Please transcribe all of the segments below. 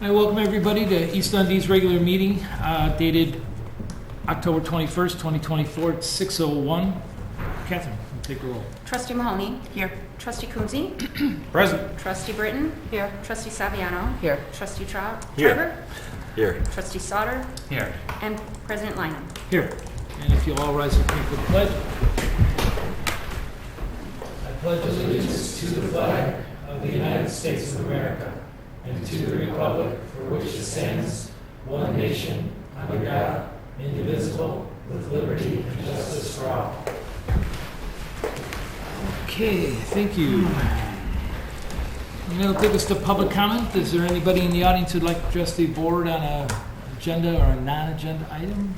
I welcome everybody to East Dundee's regular meeting dated October 21st, 2024 at 6:01. Catherine, take a roll. Trustee Mahoney. Here. Trustee Coonsey. Present. Trustee Britton. Here. Trustee Saviano. Here. Trustee Here. Trevor. Here. Trustee Sauter. Here. And President Lineham. Here. And if you'll all rise with me for the pledge. I pledge allegiance to the flag of the United States of America and to the republic for which it stands, one nation, under God, indivisible, with liberty and justice for all. Okay, thank you. That'll take us to public comment. Is there anybody in the audience who'd like to address the board on an agenda or a non-agenda item?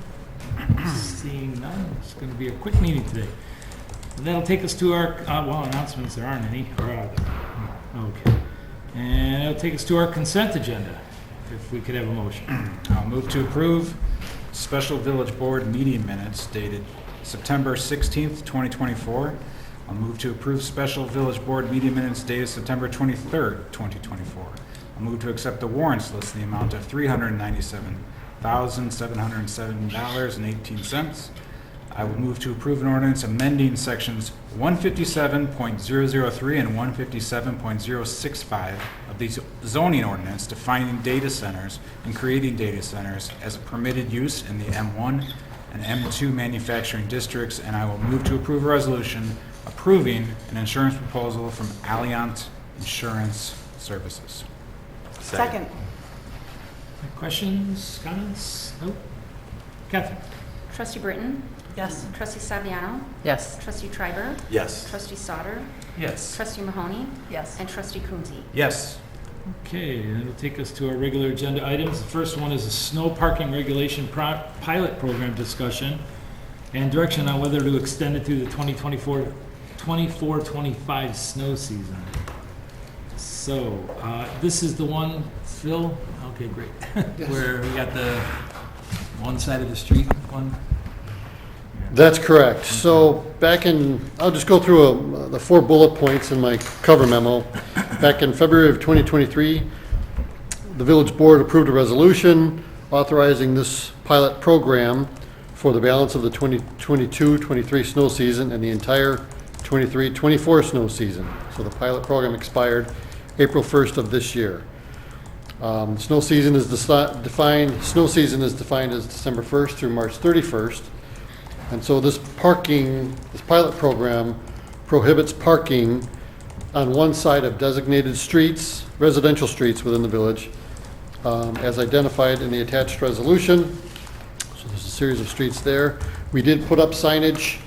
Seeing none, it's going to be a quick meeting today. And that'll take us to our, announcements. There aren't any, or are there? Okay. And it'll take us to our consent agenda, if we could have a motion. I'll move to approve special village board meeting minutes dated September 16th, 2024. I'll move to approve special village board meeting minutes dated September 23rd, 2024. I'll move to accept the warrants list in the amount of $397,707.18. I will move to approve an ordinance amending sections 157.003 and 157.065 of the zoning ordinance defining data centers and creating data centers as a permitted use in the M1 and M2 manufacturing districts, and I will move to approve a resolution approving an insurance proposal from Alliant Insurance Services. Second. Questions, comments? Nope. Catherine? Trustee Britton. Yes. Trustee Saviano. Yes. Trustee Trevor. Yes. Trustee Sauter. Yes. Trustee Mahoney. Yes. And Trustee Coonsey. Yes. Okay, and it'll take us to our regular agenda items. The first one is a snow parking regulation pilot program discussion and direction on whether to extend it through the 24-25 snow season. So, this is the one, Phil? Okay, great. Where we got the one side of the street, one? That's correct. So I'll just go through the 4 bullet points in my cover memo. Back in February of 2023, the village board approved a resolution authorizing this pilot program for the balance of the 2022-23 snow season and the entire 23-24 snow season. So the pilot program expired April 1st of this year. Snow season is defined as December 1st through March 31st. And so this pilot program prohibits parking on one side of designated streets, residential streets within the village, as identified in the attached resolution. So there's a series of streets there. We did put up signage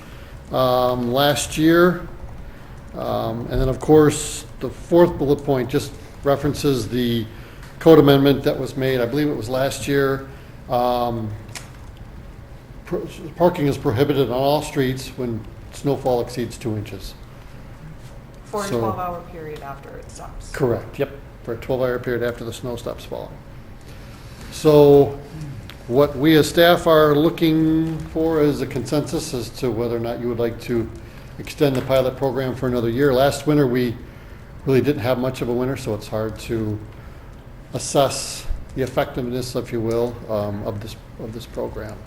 last year. And then, of course, the 4th bullet point just references the code amendment that was made, I believe it was last year. Parking is prohibited on all streets when snowfall exceeds 2 inches. For a 12-hour period after it stops. Correct, yep, for a 12-hour period after the snow stops falling. So what we as staff are looking for is a consensus as to whether or not you would like to extend the pilot program for another year. Last winter, we really didn't have much of a winter, so it's hard to assess the effectiveness, if you will, of this program.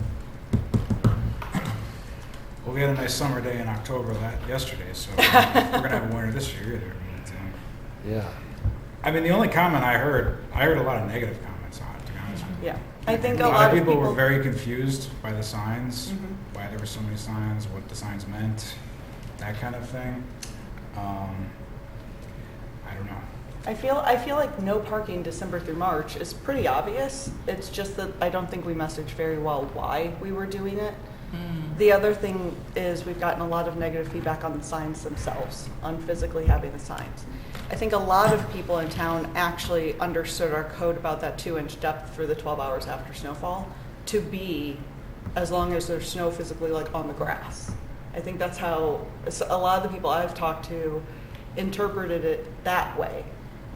Well, we had a nice summer day in October yesterday, so we're going to have a winter this year either. Yeah. I mean, the only comment I heard a lot of negative comments on it, to be honest with you. Yeah. I think A lot of people were very confused by the signs, why there were so many signs, what the signs meant, that kind of thing. I don't know. I feel like no parking December through March is pretty obvious. It's just that I don't think we messaged very well why we were doing it. The other thing is we've gotten a lot of negative feedback on the signs themselves, on physically having the signs. I think a lot of people in town actually understood our code about that 2-inch depth for the 12 hours after snowfall to be as long as there's snow physically like on the grass. I think that's how a lot of the people I've talked to interpreted it that way,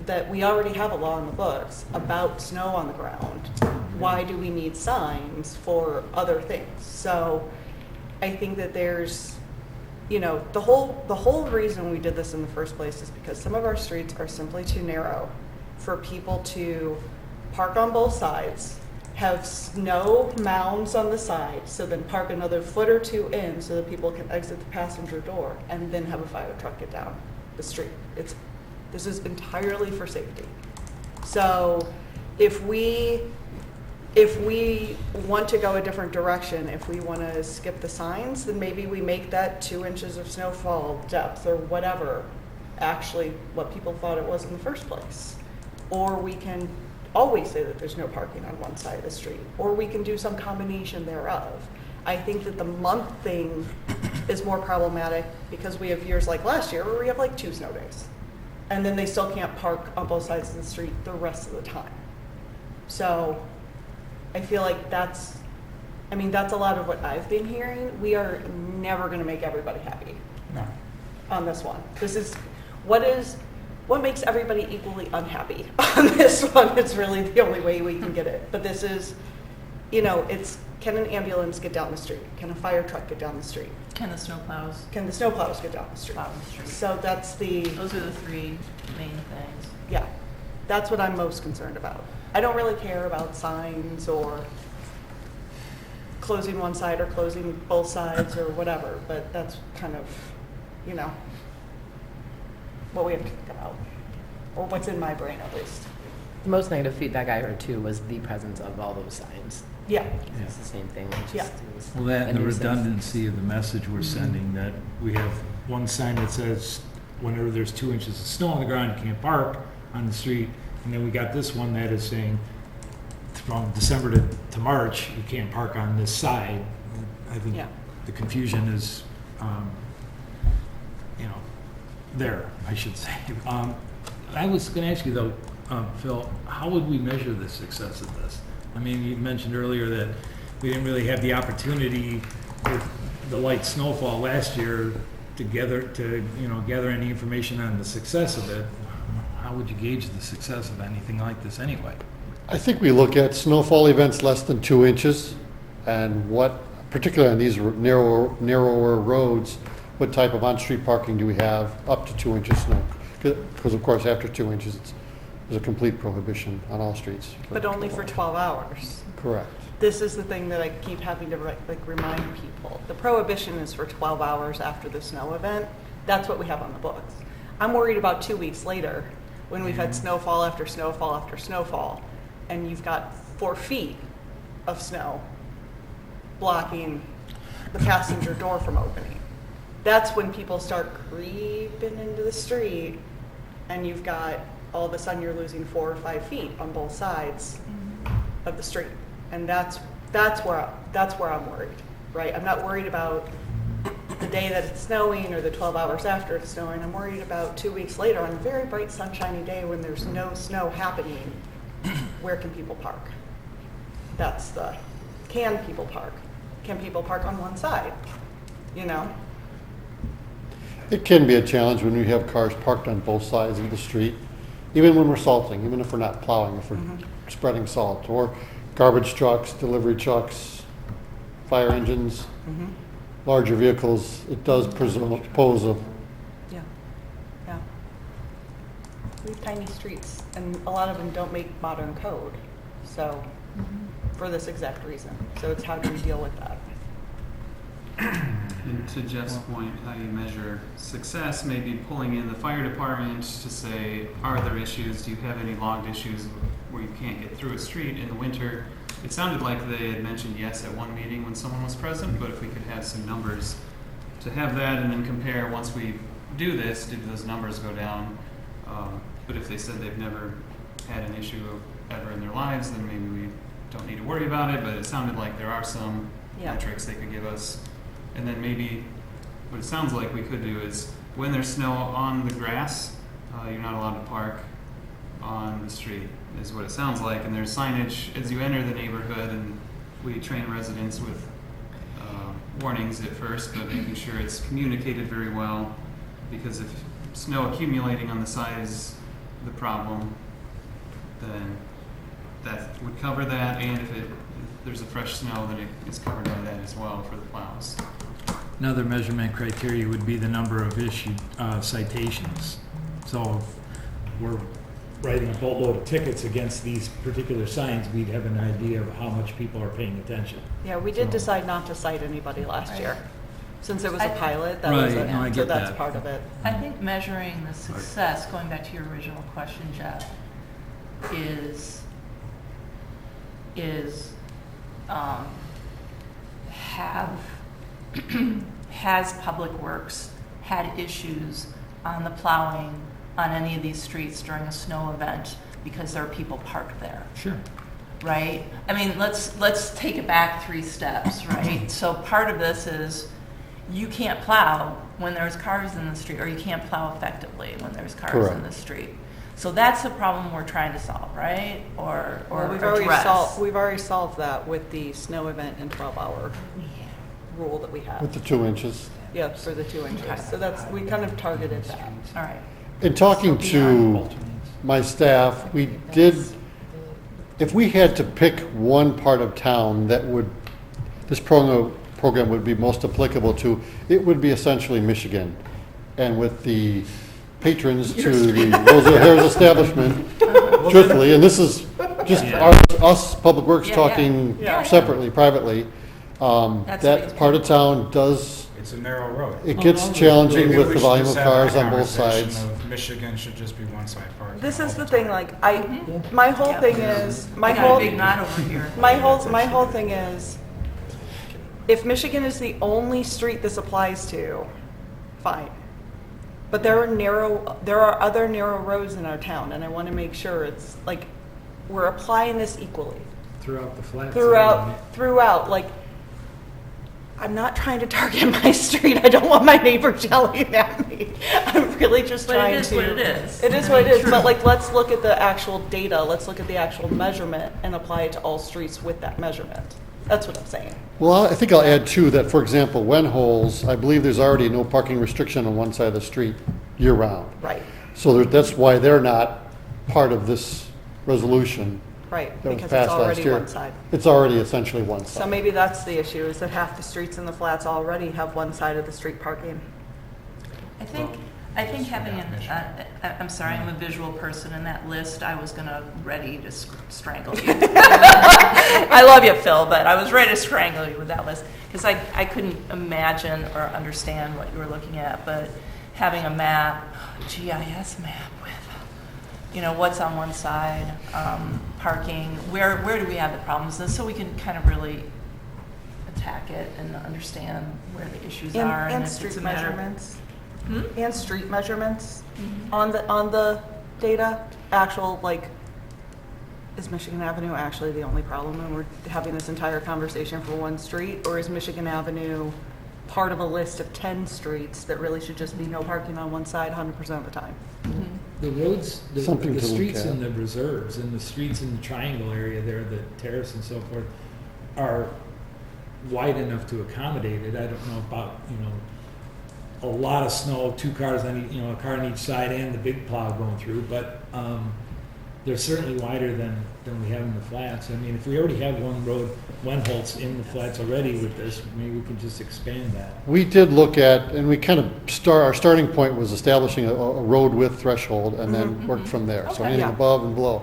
that we already have a law in the books about snow on the ground. Why do we need signs for other things? So I think that there's, the whole reason we did this in the first place is because some of our streets are simply too narrow for people to park on both sides, have snow mounds on the side, so then park another foot or two in so that people can exit the passenger door, and then have a fire truck get down the street. This is entirely for safety. So if we want to go a different direction, if we want to skip the signs, then maybe we make that 2 inches of snowfall depth or whatever actually what people thought it was in the first place. Or we can always say that there's no parking on one side of the street, or we can do some combination thereof. I think that the month thing is more problematic because we have years like last year where we have like 2 snow days, and then they still can't park on both sides of the street the rest of the time. So I feel like that's a lot of what I've been hearing. We are never going to make everybody happy No. on this one. This is what makes everybody equally unhappy on this one. It's really the only way we can get it. But this is, it's, can an ambulance get down the street? Can a fire truck get down the street? Can the snowplows Can the snowplows get down the street? plow the street? So that's Those are the 3 main things. yeah, that's what I'm most concerned about. I don't really care about signs or closing one side or closing both sides or whatever, but that's kind of, what we have to think about, or what's in my brain at least. The most negative feedback I heard too was the presence of all those signs. Yeah, It's the same thing. It Yeah. just is Well, that a and the nuisance. redundancy of the message we're sending, that we have one sign that says whenever there's 2 inches of snow on the ground, you can't park on the street. And then we got this one that is saying from December to March, you can't park on this side. I think Yeah. the confusion is, there, I should say. I was going to ask you though, Phil, how would we measure the success of this? I mean, you mentioned earlier that we didn't really have the opportunity with the light snowfall last year to gather any information on the success of it. How would you gauge the success of anything like this anyway? I think we look at snowfall events less than 2 inches, and what, particularly on these narrower roads, what type of on-street parking do we have up to 2 inches snow? Because of course, after 2 inches, there's a complete prohibition on all streets. but only for 12 hours. Correct. This is the thing that I keep having to remind people. The prohibition is for 12 hours after the snow event. That's what we have on the books. I'm worried about 2 weeks later when we've had snowfall after snowfall after snowfall, and you've got 4 feet of snow blocking the passenger door from opening. That's when people start creeping into the street, and you've got, all of a sudden you're losing 4 or 5 feet on both sides of the street. And that's where I'm worried, right? I'm not worried about the day that it's snowing or the 12 hours after it's snowing. I'm worried about 2 weeks later on a very bright sunshiny day when there's no snow happening. Where can people park? Can people park? Can people park on one side? It can be a challenge when we have cars parked on both sides of the street, even when we're salting, even if we're not plowing, if we're spreading salt, or garbage trucks, delivery trucks, fire engines, larger vehicles. It does pose a Yeah. We have tiny streets, and a lot of them don't make modern code, so, for this exact reason. So it's how do we deal with that? And to Jeff's point, how you measure success, maybe pulling in the fire department to say, are there issues? Do you have any logged issues where you can't get through a street in the winter? It sounded like they had mentioned yes at one meeting when someone was present, but if we could have some numbers to have that and then compare, once we do this, did those numbers go down? But if they said they've never had an issue ever in their lives, then maybe we don't need to worry about it, but it sounded like there are some metrics they could give us. And then maybe what it sounds like we could do is when there's snow on the grass, you're not allowed to park on the street, is what it sounds like. And there's signage as you enter the neighborhood, and we train residents with warnings at first, but making sure it's communicated very well, because if snow accumulating on the side is the problem, then that would cover that, and if there's a fresh snow, then it's covered by that as well for the plows. Another measurement criteria would be the number of issued citations. So if we're writing a boatload of tickets against these particular signs, we'd have an idea of how much people are paying attention. Yeah, we did So- decide not to cite anybody last year. Since it was a I- pilot, that was Right, no, I it, so get that's that. part of it. I think measuring the success, going back to your original question, Jeff, is have has Public Works had issues on the plowing on any of these streets during a snow event because there are people parked there? Sure. Right? I mean, let's take it back 3 steps, right? So part of this is you can't plow when there's cars in the street, or you can't plow effectively when there's cars in Correct. the street. So that's the problem we're trying to solve, right? Or Well, address. we've already solved that with the snow event and 12-hour rule that we have. With the 2 inches. Yeah, for the 2 inches. Okay. So that's, we kind of targeted that. All right. In talking to my staff, we did, if we had to pick one part of town that would, this program would be most applicable to, it would be essentially Michigan. And with the patrons to the Rose O'Hare's establishment, truthfully, and this is just us, Public Works, Yeah, talking yeah. separately, privately, That's that what part of town does, It's a narrow road. it gets no, challenging Maybe with we the should volume just of have cars that on both conversation sides. of Michigan should just be one side parking. This all is the time. thing, like, my whole Yeah. thing is, I got a big knot over here. my whole thing is, if Michigan is the only street this applies to, fine. But there are other narrow roads in our town, and I want to make sure it's like, we're applying this equally Throughout the flats. throughout, like, I'm not trying to target my street. I don't want my neighbors yelling at me. I'm really just But trying it is to. what it is. It is I what it mean, is, true. but like, let's look at the actual data. Let's look at the actual measurement and apply it to all streets with that measurement. That's what I'm saying. Well, I think I'll add too, that for example, Wen Holes, I believe there's already no parking restriction on one side of the street year-round. Right, So that's why they're not part of this resolution right, that was because it's passed last already year. one side. It's already essentially one So side. maybe that's the issue, is that half the streets in the flats already have one side of the street parking. I think having I'm sorry, I'm a visual person, and that list, I was ready to strangle you. I love you, Phil, but I was ready to strangle you with that list, because I couldn't imagine or understand what you were looking at, but having a map, GIS map with, what's on one side, parking, where do we have the problems, and so we can kind of really attack it and understand where the issues are, And if street it's a matter. measurements. Hmm? And street measurements on the data, actual, like, is Michigan Avenue actually the only problem and we're having this entire conversation for one street? Or is Michigan Avenue part of a list of 10 streets that really should just be no parking on one side 100% of the time? The roads, Something the to look streets at. in the reserves and the streets in the triangle area there, the terrace and so forth, are wide enough to accommodate it. I don't know about, a lot of snow, 2 cars on each, a car on each side and the big plow going through, but they're certainly wider than we have in the flats. I mean, if we already have one road, one Holtz in the flats already with this, maybe we can just expand that. We did look at, and we kind of our starting point was establishing a road width threshold and then worked from there. So Okay. anything Yeah. above and below.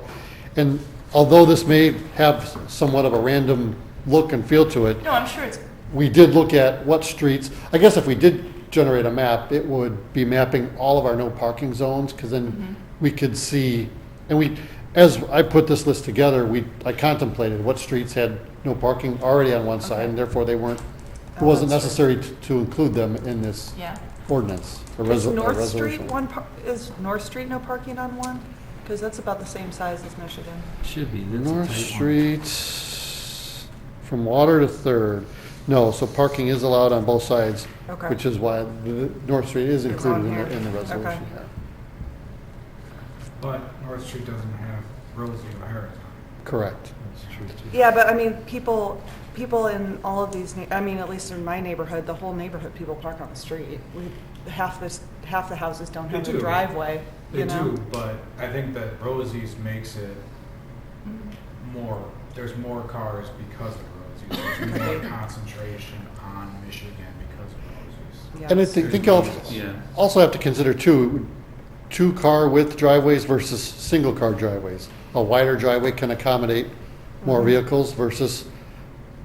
And although this may have somewhat of a random look and feel to it, No, I'm sure it's, we did look at what streets, I guess if we did generate a map, it would be mapping all of our no parking zones, because then we could see, and as I put this list together, I contemplated what streets had no parking already on one side, and therefore it wasn't necessary to include them in this yeah. ordinance, or Is North resolution. Street is North Street no parking on one? Because that's about the same size as Michigan. Should be. That's a North tight one. Street, from Water to Third, no, so parking is allowed on both sides, Okay. which is why the North Street is It's on included here. in the resolution. Okay. yeah. But North Street doesn't have Rosie O'Hara's on Correct. That's true, too. Yeah, but I mean, people in all of these, I mean, at least in my neighborhood, the whole neighborhood, people park on the street. Half the houses don't They have a do. driveway, They you know? do, but I think that Rosie's makes it there's more cars because of Rosie's. There's more concentration on Michigan because of Rosie's. Yes. And I think I'll Yeah. also have to consider too, two-car width driveways versus single-car driveways. A wider driveway can accommodate more vehicles versus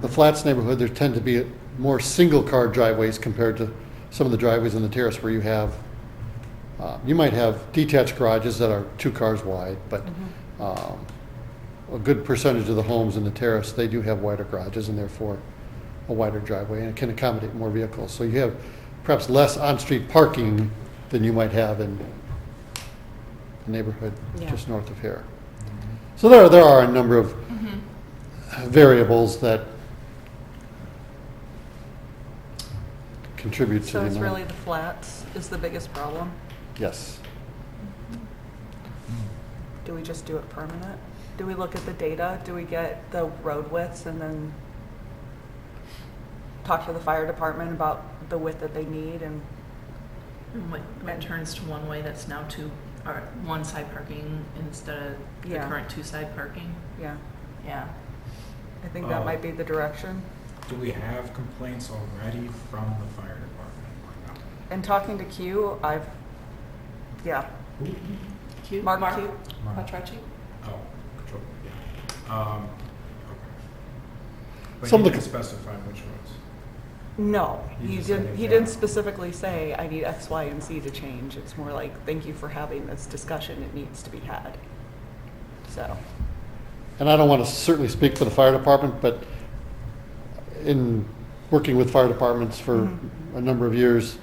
the Flats neighborhood, there tend to be more single-car driveways compared to some of the driveways in the terrace where you have, you might have detached garages that are 2 cars wide, but a good percentage of the homes in the terrace, they do have wider garages and therefore a wider driveway, and it can accommodate more vehicles. So you have perhaps less on-street parking than you might have in the neighborhood Yeah. just north of here. So there are a number of variables that contribute to So the it's amount. really the flats is the biggest problem? Yes. Do we just do it permanent? Do we look at the data? Do we get the road widths and then talk to the fire department about the width that they need and When it turns to one way, that's now two, or one side parking instead of the Yeah. current two side parking. yeah, Yeah. I think that might be the direction. Do we have complaints already from the fire department or no? And talking to Q, yeah, Q? Mark Q. Mark. Quattrocchi? Oh, control, yeah. Okay. But Some he of the didn't specify which roads. No, You he just said didn't, if he they're- didn't specifically say, I need X, Y, and Z to change. It's more like, thank you for having this discussion, it needs to be had. So, And I don't want to certainly speak for the fire department, but in working with fire departments for a number of years,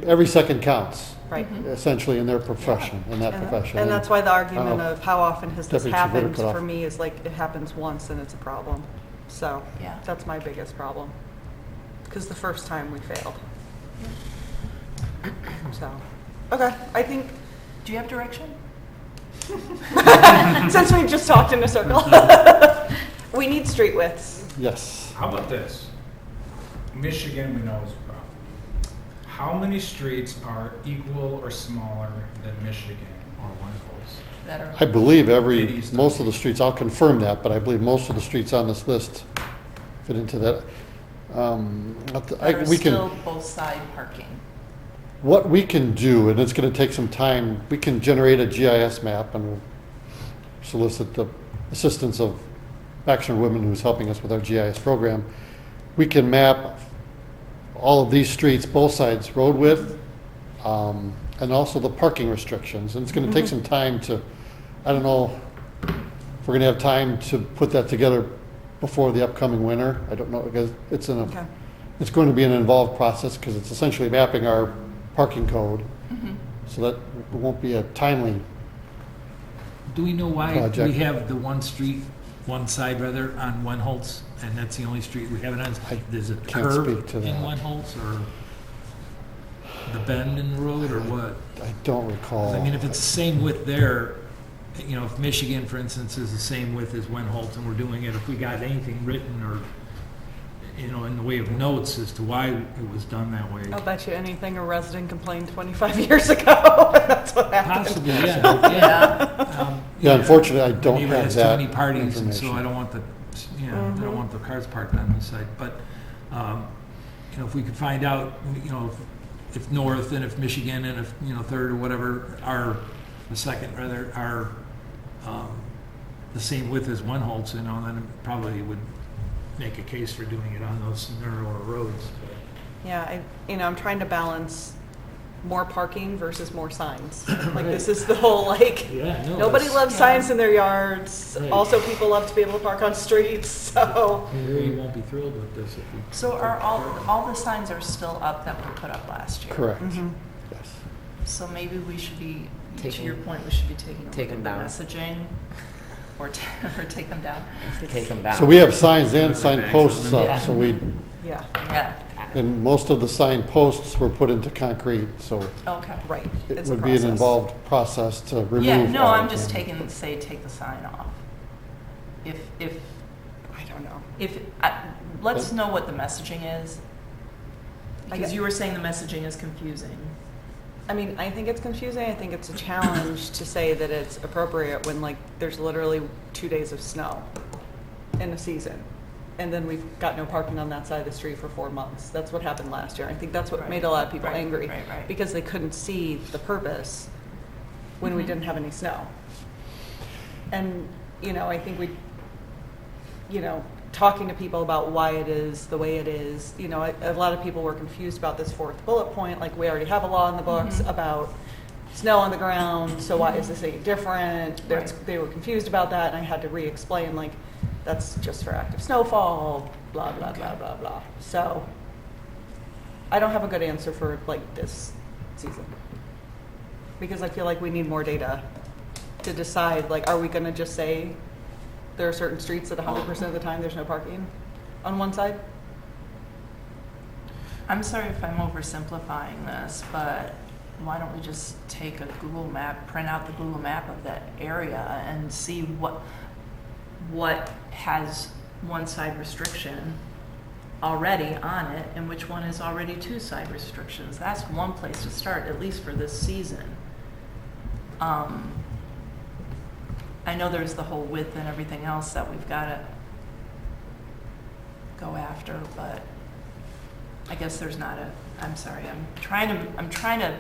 every second counts, right. essentially, in their profession, in that And- profession. And that's why the argument know. of how often has this Deputy Chief Whitaker happened, cut off. for me, is like, it happens once and it's a problem. So, Yeah. that's my biggest problem. Because the first time we failed. So, okay, I think, Do you have direction? since we just talked in a circle, we need street widths. Yes. How about this? Michigan, we know is a problem. How many streets are equal or smaller than Michigan or one of those? Better. I believe Ladies, most of the streets, I'll confirm that, but I believe most of the streets on this list fit into that. That are We still can, both side parking. what we can do, and it's going to take some time, we can generate a GIS map and we'll solicit the assistance of Action Women, who's helping us with our GIS program. We can map all of these streets, both sides, road width, and also the parking restrictions. And it's going to take some time to, I don't know if we're going to have time to put that together before the upcoming winter. I don't know, because it's Okay. it's going to be an involved process because it's essentially mapping our parking code. So that won't be a timely, Do we know why Project. we have the one street, one side rather, on One Holtz, and that's the only street we have it on? Is it can't speak curve to in that. One Holtz, or the bend in the road, or what? I don't recall. I mean, if it's the same width there, you know, if Michigan, for instance, is the same width as One Holtz, and we're doing it, if we got anything written or, you know, in the way of notes as to why it was done that way. I'll bet you anything a resident complained 25 years ago. That's what happened. Possibly, yeah, yeah. Yeah, unfortunately, I don't Neighbor have has that too many parties, and so information. I don't want the, you know, I don't want the cars parked on the side. But, you know, if we could find out, you know, if North and if Michigan and if, you know, Third or whatever are, the Second rather, are the same width as One Holtz, you know, then it probably would make a case for doing it on those narrower roads. Yeah, I'm trying to balance more parking versus more signs. Like, this is the whole, like, Yeah, no. nobody that's- loves signs in their yards. Right. Also, people love to be able to park on streets, so. You won't be thrilled with this if we. So are all the signs are still up that were put up last year? Correct. Mhm. Yes. So maybe we should be, to Taking- your point, we should be taking a look take at them the down. messaging or or take them down. Take them down. So we have signs and sign posts Yeah. up, so Yeah, Yeah, and most of the sign posts were put into concrete, so okay. right. it It's a would be an process. involved process to remove. Yeah, no, all I'm of just them. take the sign off. If, I don't know. let's know what the messaging is. I Because get- you were saying the messaging is confusing. I mean, I think it's confusing. I think it's a challenge to say that it's appropriate when, like, there's literally 2 days of snow in a season. and then we've got no parking on that side of the street for 4 months. That's what happened last year. I think that's what made a lot of people Right, angry. right. Because they couldn't see the purpose when we didn't have any snow. And, I think talking to people about why it is the way it is, a lot of people were confused about this fourth bullet point, like we already have a law in the books about snow on the ground, so why is this any different? Right. They were confused about that, and I had to re-explain, like, that's just for active snowfall, blah, blah, blah, blah, blah. So I don't have a good answer for, like, this season. Because I feel like we need more data to decide, like, are we going to just say there are certain streets that 100% of the time there's no parking on one side? I'm sorry if I'm oversimplifying this, but why don't we just take a Google map, print out the Google map of that area and see what has one side restriction already on it and which one is already two side restrictions. That's one place to start, at least for this season. I know there's the whole width and everything else that we've got to go after, but I guess there's not I'm sorry, I'm trying to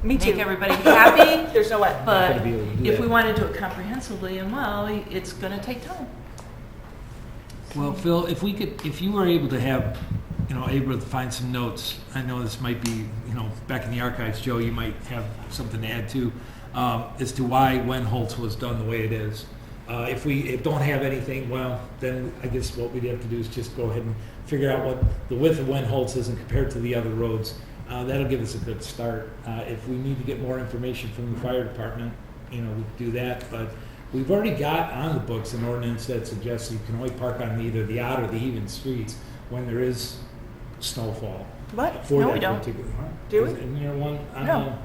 Me too. make everybody happy, There's no way. but Not gonna be able to do if that. we want to do it comprehensively and well, it's going to take time. Well, Phil, if you were able to have, able to find some notes, I know this might be, back in the archives, Joe, you might have something to add too, as to why Wenholtz was done the way it is. If we don't have anything, well, then I guess what we'd have to do is just go ahead and figure out what the width of Wenholtz is and compared to the other roads. That'll give us a good start. If we need to get more information from the fire department, we do that. But we've already got on the books an ordinance that suggests you can only park on either the odd or the even streets when there is snowfall. What? For No, that we don't. particular- huh? Do we? Isn't there one? No.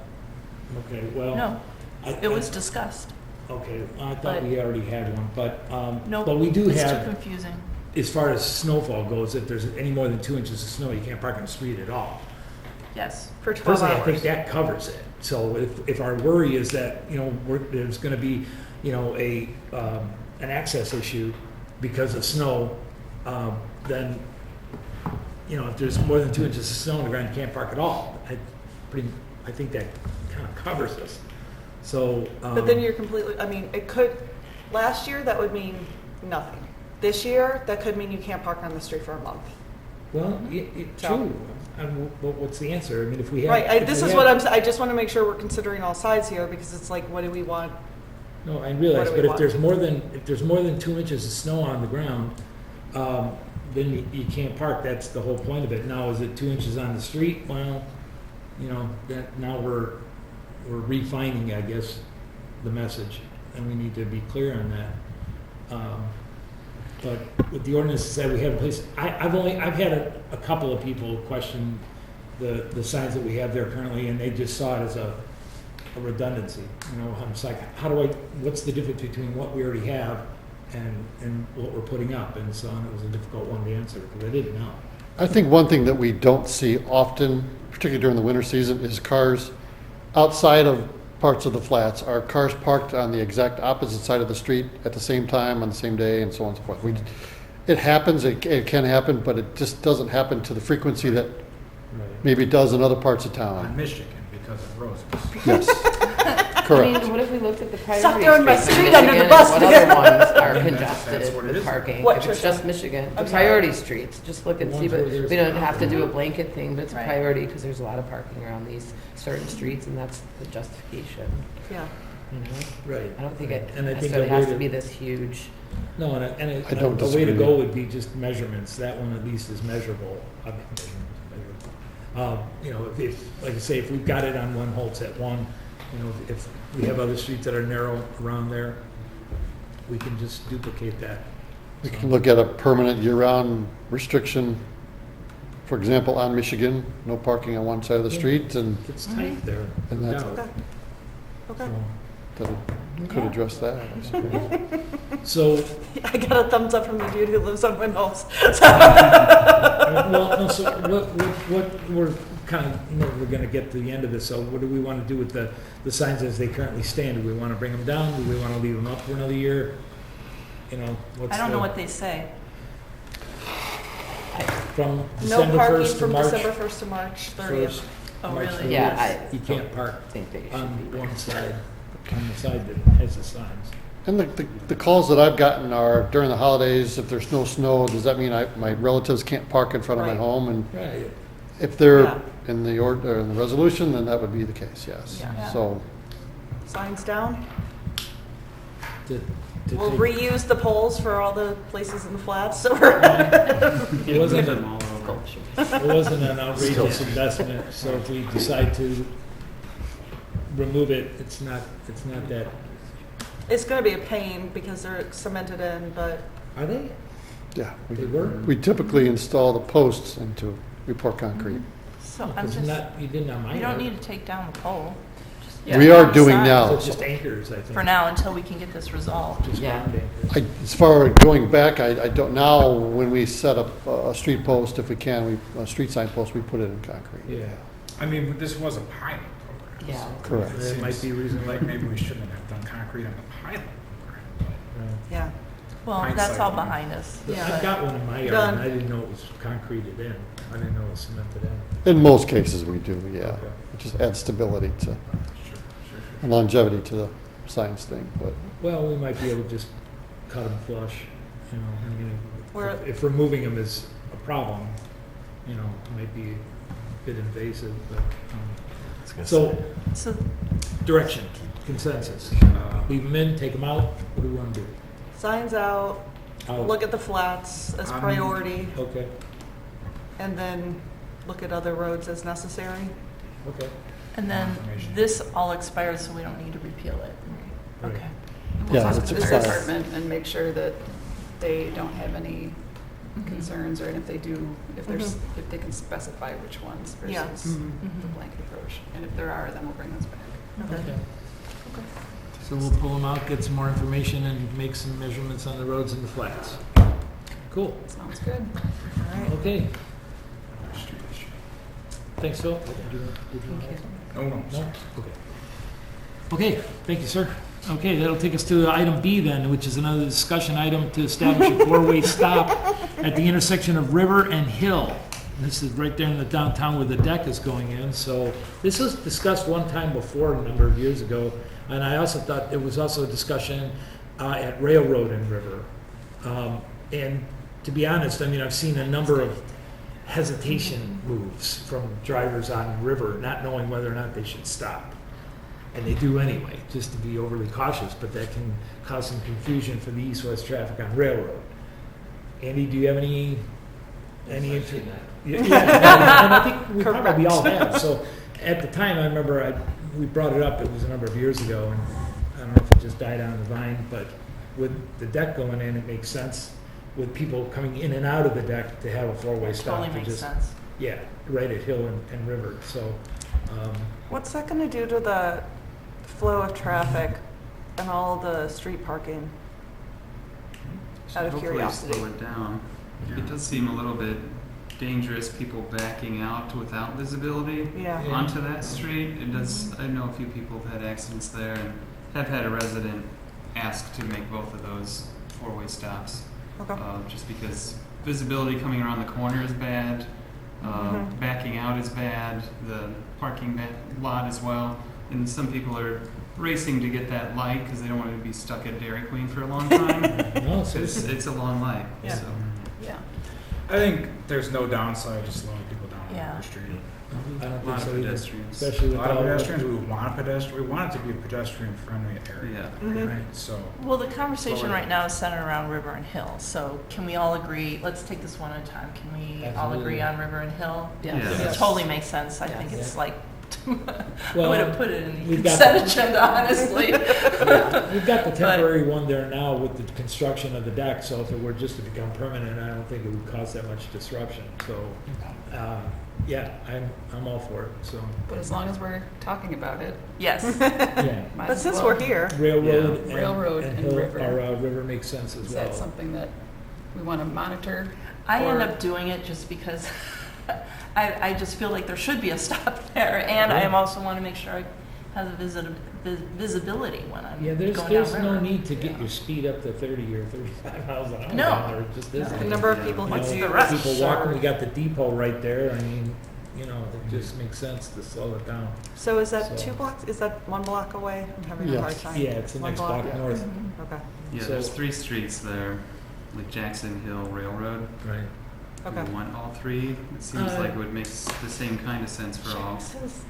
Okay, well. No, I- it was discussed. Okay, I thought But- we already had one, but, Nope, but we do it's too have, confusing. as far as snowfall goes, if there's any more than 2 inches of snow, you can't park on the street at all. Yes. For 12 Personally, I think hours. that covers it. So if our worry is that, there's gonna be, an access issue because of snow, then, if there's more than 2 inches of snow on the ground, you can't park at all. I think that kind of covers us. So. But then you're completely, it could, last year, that would mean nothing. This year, that could mean you can't park on the street for a month. Well, So- true. But what's the answer? I mean, if we have. Right, if this we is have- what I just want to make sure we're considering all sides here, because it's like, what do we want? No, I realize, What do we but if want? there's more than 2 inches of snow on the ground, then you can't park. That's the whole point of it. Now, is it 2 inches on the street? Well, that now we're refining, I guess, the message, and we need to be clear on that. But with the ordinance that we have in place, I've had a couple of people question the signs that we have there currently, and they just saw it as a redundancy. It's like, what's the difference between what we already have and what we're putting up? And so on. It was a difficult one to answer because I didn't know. I think one thing that we don't see often, particularly during the winter season, is cars outside of parts of the flats. Are cars parked on the exact opposite side of the street at the same time on the same day and so on and so forth? It happens, it can happen, but it just doesn't happen to the frequency that maybe it does in other parts of On town. Michigan because of roses. Yes, I correct. mean, what if we looked at the Stop priority throwing my streets in street under the Michigan, bus. what other ones are That's congested what it with is. parking? What, If it's Tricia? just Michigan, the I'm sorry. priority streets, just look and The see, ones but where there's we don't no have to do a blanket thing, but it's a Right. priority because there's a lot of parking around these certain streets and that's the justification. Yeah. You know? Right. I don't think it And I think necessarily a way has to to- be this huge. No, and I don't a way to disagree. go would be just measurements. That one at least is measurable. I mean, measurable. If like I say, if we've got it on one Holtz at one, if we have other streets that are narrow around there, we can just duplicate that. We can look at a permanent year-round restriction, for example, on Michigan, no parking on one side of the street, and It's tight there. And no that's- doubt. Okay. that could address that, I suppose. So, I got a thumbs up from the dude who lives on Windholz. well, no, so what we're kind of, we're going to get to the end of this. So, what do we want to do with the signs as they currently stand? Do we want to bring them down? Do we want to leave them up for another year? What's I don't know the- what they say. From No December parking 1st to from March December 1st to March 30th. 1st. Oh, March really? 30th. Yeah, You can't park I think they on should be. one side, on the side that has the signs. And the calls that I've gotten are during the holidays, if there's no snow, does that mean my relatives can't park in front of my Right. home? And Right. if they're Yeah. in the or in the resolution, then that would be the case, yes. Yeah. So, Signs down. To We'll take- reuse the poles for all the places in the flats, so we're. It wasn't, Them all over. it wasn't an outrageous investment, so if we decide to remove it, it's not that, It's gonna be a pain because they're cemented in, but are they? yeah, They were? we typically install the posts into, we pour concrete. So I'm It's just, not, you didn't on my you don't yard. need to take down the pole. We are doing Signs. now. So it's just anchors, I think. For now, until we can get this resolved. Just Yeah. ground anchors. As far as going back, I don't, now, when we set up a street post, if we can, a street sign post, we put it in concrete. Yeah, I mean, this was a pilot program. Yeah. so Correct. it There might seems be a reason Like why. maybe we shouldn't have done concrete on the pilot program. Right. yeah. Well, that's Hindsight. all behind us. I've got one in my yard, Done. and I didn't know it was concreted in. I didn't know it was cemented in. In most cases, we do, yeah. Okay. It just adds stability to, Sure. and longevity to the science thing, but. Well, we might be able to just cut them flush, you know, I mean, Where- if removing them is a problem, you know, it might be a bit invasive, but, so, So direction, consensus. Leave them in, take them out, what do we want to do? Signs out, Out. look at the flats as priority, Okay, and then look at other roads as necessary. okay. And then Information. this all expires, so we don't need to repeal it. Right. Okay. Yeah, We'll talk it's to the expired. fire department and make sure that they don't have any concerns, or if they do, if there's, if they can specify which ones Yeah. versus Mhm. the blanket approach. And if there are, then we'll bring those back. Okay. So we'll pull them out, get some more information, and make some measurements on the roads and the flats. Cool, Sounds good. All right. okay. Street issue. Thanks, Phil. Did you want to- No, no. No? Okay. Okay, thank you, sir. Okay, that'll take us to item B then, which is another discussion item to establish a four-way stop at the intersection of River and Hill. And this is right there in the downtown where the deck is going in. So this was discussed one time before, a number of years ago. And I also thought there was also a discussion at Railroad and River. And to be honest, I mean, I've seen a number of hesitation moves from drivers on River, not knowing whether or not they should stop. And they do anyway, just to be overly cautious, but that can cause some confusion for the east-west traffic on Railroad. Andy, do you have any interest? Yeah, and I think we probably all have. So at the time, I remember we brought it up, it was a number of years ago, and I don't know if it just died on the vine, but with the deck going in, it makes sense with people coming in and out of the deck to have a four-way stop. Totally to makes just- sense. Yeah, right at Hill and River, so, What's that gonna do to the flow of traffic and all the street parking? Out of Hopefully curiosity. slow it down. It does seem a little bit dangerous, people backing out without visibility Yeah. Yeah. onto that street. It does, I know a few people have had accidents there and have had a resident ask to make both of those four-way stops. Okay. Just because visibility coming around the corner is bad, Mhm. backing out is bad, the parking lot as well. And some people are racing to get that light because they don't want to be stuck at Dairy Queen for a long time. no, so It's a long light, Yeah. so. Yeah. I think there's no downside to slowing people down Yeah. on the street. I don't A think lot of so either. pedestrians. Especially A with lot of all pedestrians, we want pedestrian, we want it to be a pedestrian-friendly area. Yeah. Mhm. Right, so, Well, the conversation Slower. right now is centered around River and Hill. So can we all agree, let's take this one at a time. Can we all Absolutely. agree on River and Hill? Yeah. Yeah. It totally makes sense. I think Yes. it's like, I Well, would have put it in the we've got consent the- agenda, honestly. We've got the temporary one there now with the construction of the deck, so if it were just to become permanent, I don't think it would cause that much disruption. So, yeah, I'm all for it, so, But as long as we're talking about it, Yes. yeah. might But as since well. we're here, Railroad and. Railroad and Hill, River. or River makes sense as Is well. that something that we want to monitor? I end Or- up doing it just because I just feel like there should be a stop there, and I also want to make sure I have the visibility when I'm Yeah, going down there's river. no need to get your speed up to 30 or 35 miles an hour No. down there. It just isn't. The number of people You who What's know, do the rush? people walking, are- we got the depot right there. I mean, you know, it just makes sense to slow it down. So is that So- 2 blocks, is that 1 block away? I'm having a Yes. hard time. Yeah, it's the 1 next block Yeah. north. Okay, Yeah, So- there's 3 streets there, like Jackson Hill Railroad. Right. okay. Do you want all 3? It seems like it would make the same kind of sense for all. Jackson's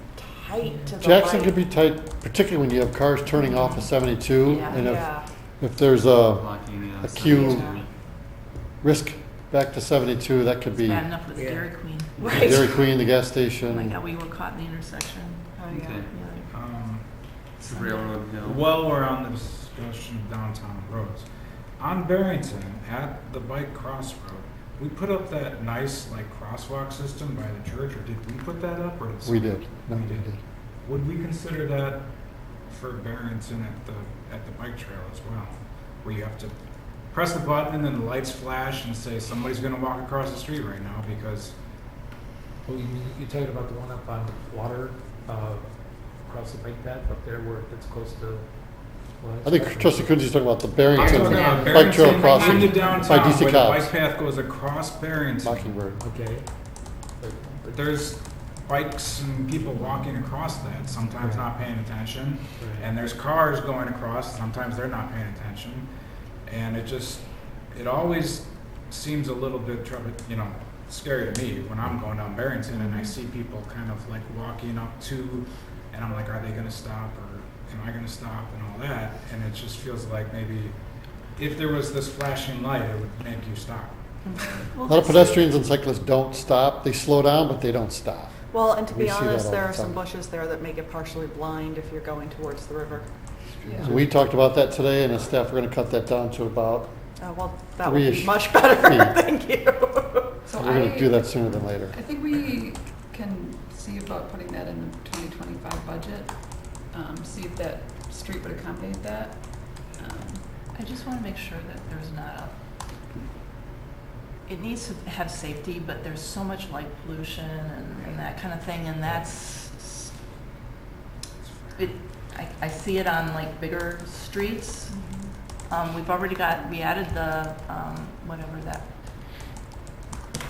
tight to the Jackson right. could be tight, particularly when you have cars turning off of 72. Yeah. And Yeah, if there's a Blocking, a queue- 72. risk back to 72, that could be Bad enough with Yeah. Dairy Queen. right. Dairy Queen, the gas Oh my station. God, we were caught in the intersection. Oh, yeah. Okay. Yeah. It's Railroad Hill. While we're on the discussion of downtown roads, on Barrington, at the bike crossroad, we put up that nice like crosswalk system by the church, or did we put that up, or did We someone- did. No, We we did. did. Would we consider that for Barrington at the bike trail as well? Where you have to press the button and then the lights flash and say somebody's gonna walk across the street right now because, Oh, you talking about the one up on Water, across the bike path up there where it's close to? well, I think it's- Trustee Coonsey's talking about the I'm Barrington talking about bike trail Barrington crossing into by downtown DC where the Cobbs. bike path goes across Barrington. Mockingbird. Okay. But there's bikes and people walking across that, sometimes not paying attention. Right. And there's cars going across, sometimes they're not paying attention. And it always seems a little bit scary to me when I'm going down Barrington and I see people kind of like walking up to, and I'm like, are they gonna stop or am I gonna stop and all that? And it just feels like maybe if there was this flashing light, it would make you stop. A lot of pedestrians and cyclists don't stop. They slow down, but they don't stop. Well, and to We be see that honest, all there the are some time. bushes there that make it partially blind if you're going towards the river. Yeah. So we talked about that today, and as staff, we're going to cut that down to about, Well, that would be Three-ish much better, feet. thank you. So we're going to do that sooner than later. I think we can see about putting that in the 2025 budget, see if that street would accommodate that. I just want to make sure that there's not it needs to have safety, but there's so much light pollution and that kind of thing, and I see it on like bigger streets. We added the, whatever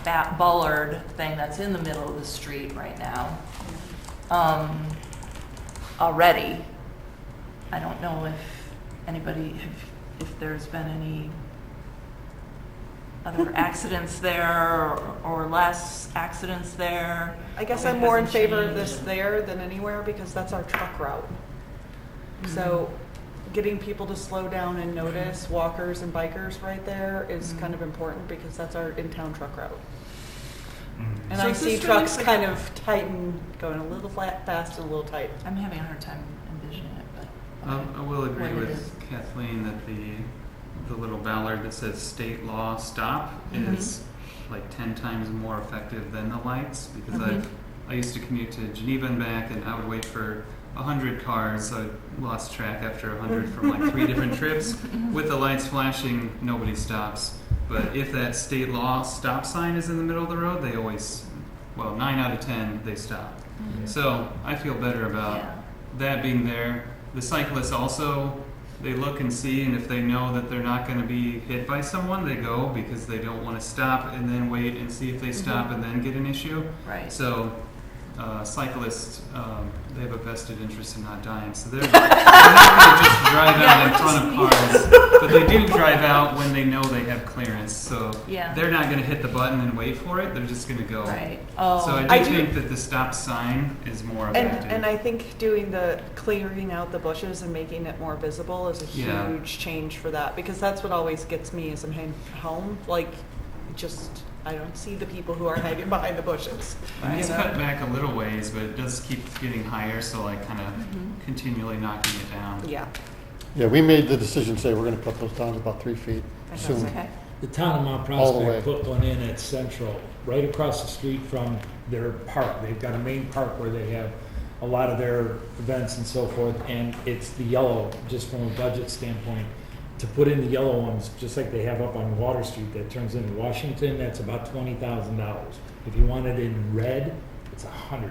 that bollard thing that's in the middle of the street right now, already. I don't know if there's been any other accidents there or less accidents there. I guess Or I'm it more in hasn't favor of this changed. there than anywhere because that's our truck route. So getting people to slow down and notice walkers and bikers right there is kind of important because that's our in-town truck route. And So I is see this trucks really- kind of tighten, going a little fast and a little tight. I'm having a hard time envisioning it, but. I will agree When it with is. Kathleen that the little ballard that says state law stop is like 10 times more effective than the lights because I used to commute to Geneva and back and I would wait for 100 cars. I lost track after 100 from like 3 different trips. With the lights flashing, nobody stops. But if that state law stop sign is in the middle of the road, they always, 9 out of 10, they stop. So I feel better about Yeah. that being there. The cyclists also, they look and see, and if they know that they're not going to be hit by someone, they go because they don't want to stop and then wait and see if they stop and then get an issue. Right. So cyclists, they have a vested interest in not dying. So they're not going to just drive out in front of cars, but they do drive out when they know they have clearance. So Yeah. they're not going to hit the button and wait for it. They're just going to go. Right. Oh. So I I do do- think that the stop sign is more effective. And I think doing the clearing out the bushes and making it more visible is a Yeah. huge change for that because that's what always gets me as I'm heading home. Like, I don't see the people who are hiding behind the bushes. And it's You know? cut back a little ways, but it does keep getting higher, so like kind of continually knocking it down. Yeah. Yeah, we made the decision today, we're going to cut those down to about 3 feet soon. Okay. The town of Mount All the way. Prospect put one in at Central, right across the street from their park. They've got a main park where they have a lot of their events and so forth, and it's the yellow, just from a budget standpoint. To put in the yellow ones, just like they have up on Water Street that turns into Washington, that's about $20,000. If you want it in red, it's $100,000.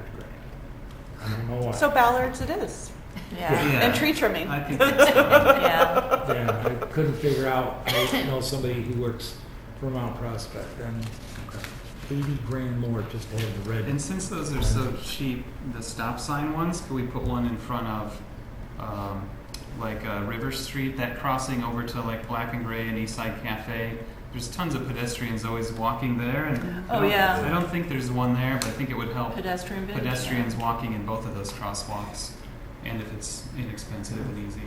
I don't know why. So Ballards it is. Yeah. And tree trimming. I think that's Yeah. Yeah, I couldn't figure out, I know somebody who works for Mount Prospect, and 80 grand more just to have the red. And since those are so cheap, the stop sign ones, could we put one in front of, like River Street, that crossing over to like Black and Gray and Eastside Cafe? There's tons of pedestrians always walking there, and Oh, yeah. I don't think there's one there, but I think it would help Pedestrian bit? pedestrians walking in both of those crosswalks, and if it's inexpensive and easy.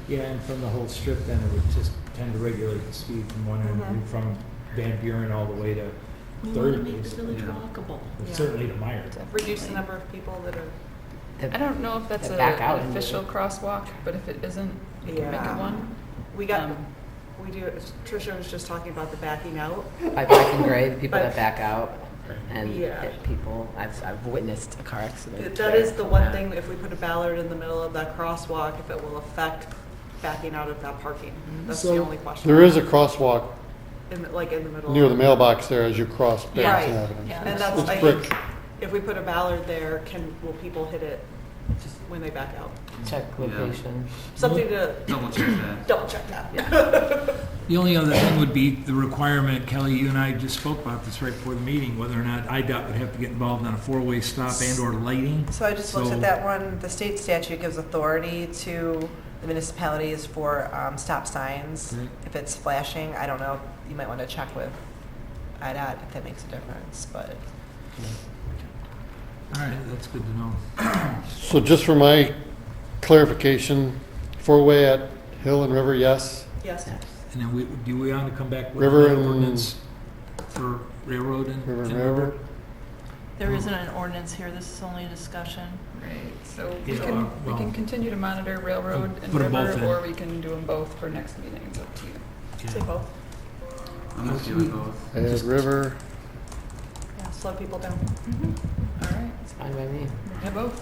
Yeah, and from the whole strip, then it would just tend to regulate the speed from one end, from Van Buren all the way to Third. Basically. Yeah. Walkable. Yeah. Certainly to Meyer. Reduce the number of people that are, I don't know if that's The back out an and official crosswalk, but if it isn't, you can make it Yeah. one. we got, we do, Tricia was just talking about the backing out. By Black and Gray, the people But- that back out and Yeah. hit people. I've witnessed a car accident. That is the one Yeah. thing, if we put a ballard in the middle of that crosswalk, if it will affect backing out of that parking. That's the So- only question. There is a crosswalk In the middle. near the mailbox there as you cross Right. Barrington Avenue. Yeah. And that's, It's I brick. think, if we put a ballard there, will people hit it just when they back out? Check location. Something to Double check that. double check that. The only other thing would be the requirement, Kelly, you and I just spoke about this right before the meeting, whether or not IDOT would have to get involved on a four-way stop and/or lighting. So I just looked So- at that one. The state statute gives authority to the municipalities for stop signs. Right. If it's flashing, I don't know, you might want to check with IDOT if that makes a difference, but. All right, that's good to know. So just for my clarification, four-way at Hill and River, yes? Yes. And then do we want to come back with River an and- ordinance for railroad and? River and and Railroad? There isn't an ordinance here, this is only a discussion. Right, so Yeah, we well- can continue to monitor railroad and Put 'em both river, in. or we can do them both for next meeting, it's up to you. Say both. I'm okay with both. Add River, Yeah, slow people down. All right, It's fine by me. yeah, both.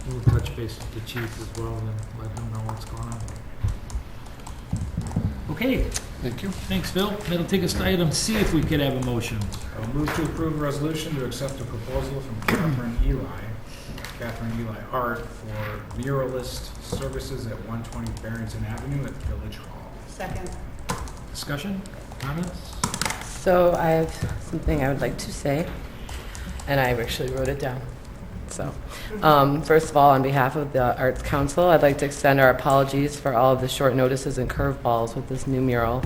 We'll touch base with the chief as well and let him know what's going on. Okay, thank you. thanks, Phil. That'll take us to item C if we could have a motion. I'll move to approve a resolution to accept a proposal from Catherine Eli Hart for muralist services at 120 Barrington Avenue at Village Hall. Second. Discussion, comments? So I have something I would like to say, and I actually wrote it down. So, first of all, on behalf of the Arts Council, I'd like to extend our apologies for all of the short notices and curveballs with this new mural.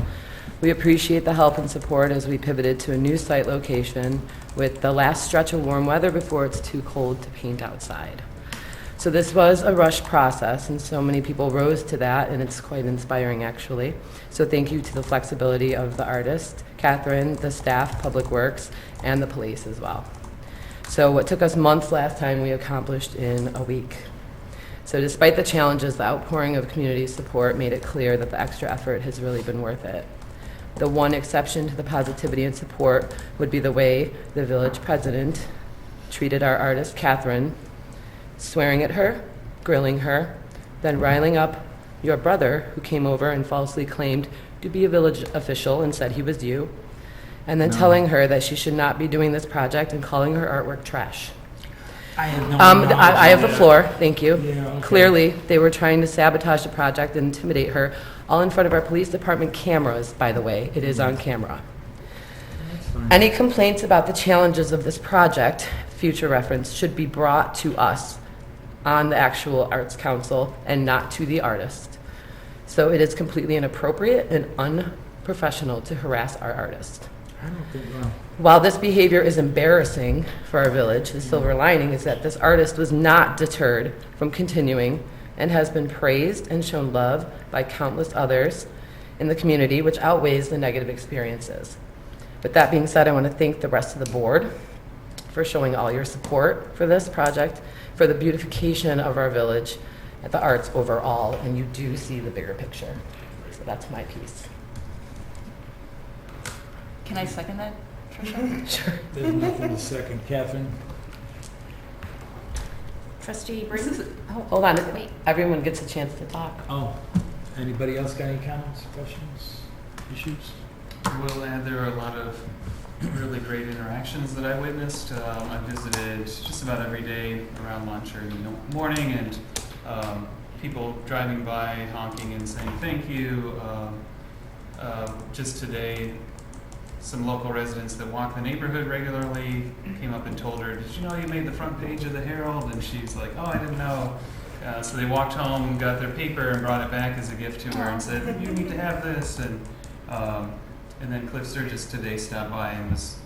We appreciate the help and support as we pivoted to a new site location with the last stretch of warm weather before it's too cold to paint outside. So this was a rushed process, and so many people rose to that, and it's quite inspiring, actually. So thank you to the flexibility of the artist, Catherine, the staff, Public Works, and the police as well. So what took us months last time, we accomplished in a week. So despite the challenges, the outpouring of community support made it clear that the extra effort has really been worth it. The one exception to the positivity and support would be the way the village president treated our artist, Catherine, swearing at her, grilling her, then riling up your brother, who came over and falsely claimed to be a village official and said he was you, and then telling her that she should not be doing this project and calling her artwork trash. I have no I have the floor, thank you. Yeah, okay. Clearly, they were trying to sabotage the project and intimidate her, all in front of our police department cameras, by the way. It is on camera. Any complaints about the challenges of this project, future reference, should be brought to us on the actual Arts Council and not to the artist. So it is completely inappropriate and unprofessional to harass our artist. I don't think, While this behavior is embarrassing for our village, the silver lining is that this artist was not deterred from continuing and has been praised and shown love by countless others in the community, which outweighs the negative experiences. With that being said, I want to thank the rest of the board for showing all your support for this project, for the beautification of our village, and the arts overall, and you do see the bigger picture. So that's my piece. Can I second that, Tricia? Sure. there's nothing to second. Catherine? Trustee This is, Britton? oh, hold on, Wait. everyone gets a chance to talk. Oh, anybody else got any comments, questions, issues? Well, there are a lot of really great interactions that I witnessed. I visited just about every day around lunch or in the morning, and people driving by honking and saying thank you. Just today, some local residents that walk the neighborhood regularly came up and told her, did you know you made the front page of the Herald? And she's like, oh, I didn't know. So they walked home, got their paper, and brought it back as a gift to her and said, you need to have this. And then Cliff Sturgis today stopped by and was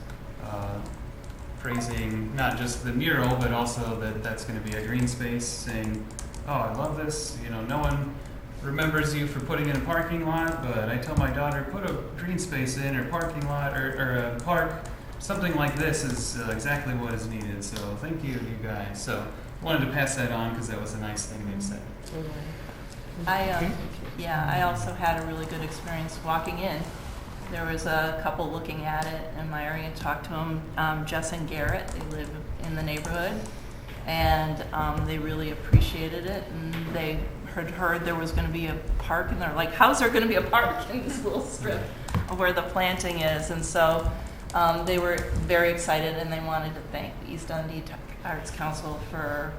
praising not just the mural, but also that that's going to be a green space, saying, oh, I love this. You know, no one remembers you for putting in a parking lot, but I tell my daughter, put a green space in or parking lot or a park. Something like this is exactly what is needed. So thank you, you guys. So wanted to pass that on because that was a nice thing they said. I also had a really good experience walking in. There was a couple looking at it in my area. Talked to them, Jess and Garrett. They live in the neighborhood, and they really appreciated it. And they had heard there was going to be a park, and they're like, "How's there going to be a park in this little strip of where the planting is?" And so they were very excited, and they wanted to thank the East Dundee Arts Council for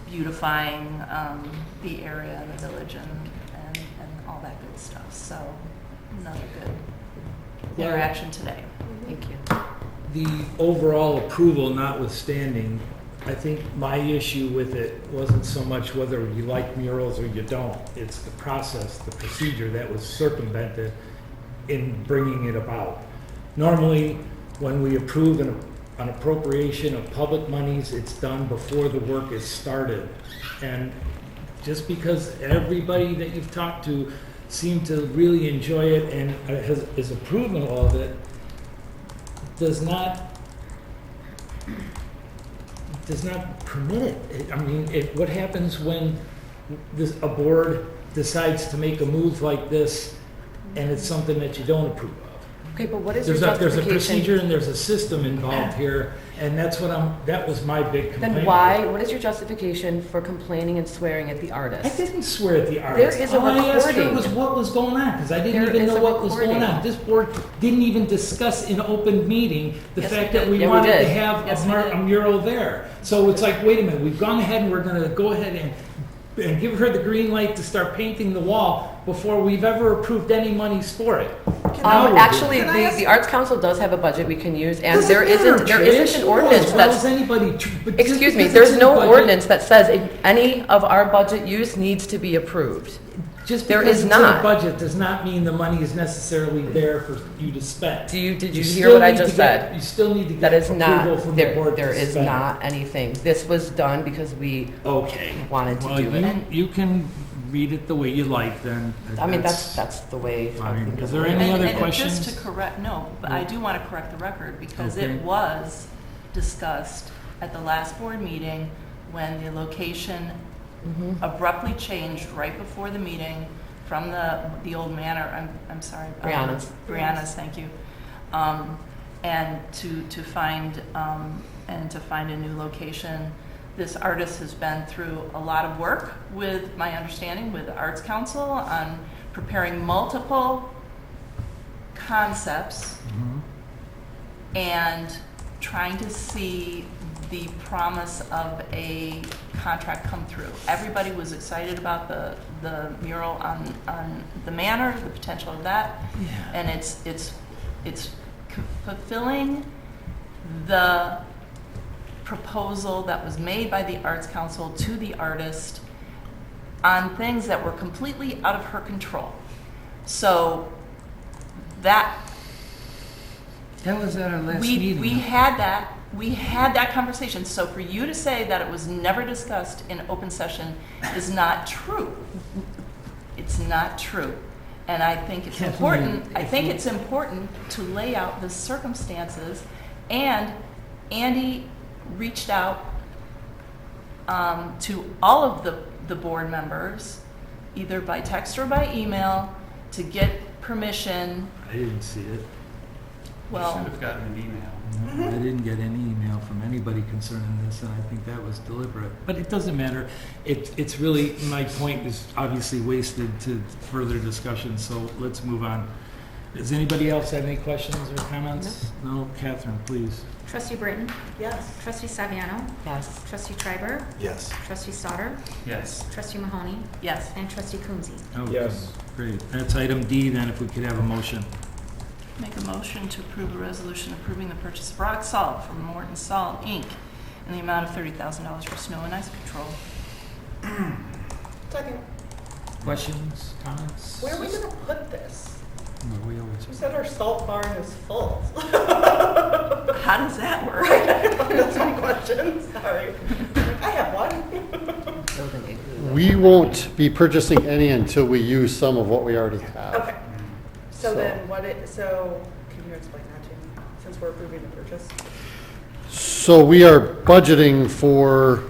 beautifying the area and the village and all that good stuff. So another good interaction today. Thank you. The overall approval notwithstanding, I think my issue with it wasn't so much whether you like murals or you don't. It's the process, the procedure that was circumvented in bringing it about. Normally, when we approve an appropriation of public monies, it's done before the work is started. And just because everybody that you've talked to seemed to really enjoy it and is approving all of it, does not permit it. I mean, what happens when a board decides to make a move like this and it's something that you don't approve of? Okay, but what is There's your a justification? procedure and there's a system involved here, and that's that was my big complaint. Then what is your justification for complaining and swearing at the artist? I didn't swear at the artist. There is a All I asked her recording. was what was going on, because I didn't There even is know a what was recording. going on. This board didn't even discuss in open meeting the Yes, fact we that did. we Yeah, we wanted to did. have Yes, a we did. mural there. So it's like, wait a minute, we've gone ahead and we're going to go ahead and give her the green light to start painting the wall before we've ever approved any monies for it. Now we're Actually, Can I ask- the Arts Council does have a budget we can use, and Doesn't there matter, isn't Trish. an You know ordinance as well that's. as anybody. But just Excuse me, because there's it's in no budget- ordinance that says any of our budget use needs to be approved. Just There because is it's in a not. budget does not mean the money is necessarily there for you to spend. Did you hear still what I need to just get- said? You still need to That get is approval not, from the board there to is spend. not anything. This was done because we Okay. wanted to Well, do it. you can read it the way you like then. I mean, that's the way. I fine. think Is of there it. any other And questions? just to correct, no, but I do want to correct the record because Okay. it was discussed at the last board meeting when the location Mhm. abruptly changed right before the meeting from the old manor. I'm sorry. Brianna's. Brianna's, thank you. And to find a new location. This artist has been through a lot of work with my understanding with the Arts Council on preparing multiple concepts Mhm. and trying to see the promise of a contract come through. Everybody was excited about the mural on the manor, the potential of that, and it's fulfilling the proposal that was made by the Arts Council to the artist on things that were completely out of her control. So that was at our last we meeting. had that conversation. So for you to say that it was never discussed in open session is not true. It's not true. And I think it's important. I think it's important to lay out the circumstances. And Andy reached out to all of the board members, either by text or by email, to get permission. I didn't see it. Well, Should have gotten an email. I didn't get any email from anybody concerning this, and I think that was deliberate. But it doesn't matter. It's really, my point is obviously wasted to further discussion, so let's move on. Does anybody else have any questions or comments? No? Catherine, please. Trustee Britton? Yes. Trustee Saviano? Yes. Trustee Triber? Yes. Trustee Sauter? Yes. Trustee Mahoney? Yes. And Trustee Coonsey. Yes. Great. That's item D then, if we could have a motion. Make a motion to approve a resolution approving the purchase of rock salt from Morton Salt, Inc. in the amount of $30,000 for snow and ice patrol. Second, Questions, comments? where are we gonna put this? No, we always- You said our salt barn is full. How does that work? That's my question, sorry. I have one. We won't be purchasing any until we use some of what we already have. Okay. So So- then so can you explain that to me, since we're approving the purchase? So we are budgeting for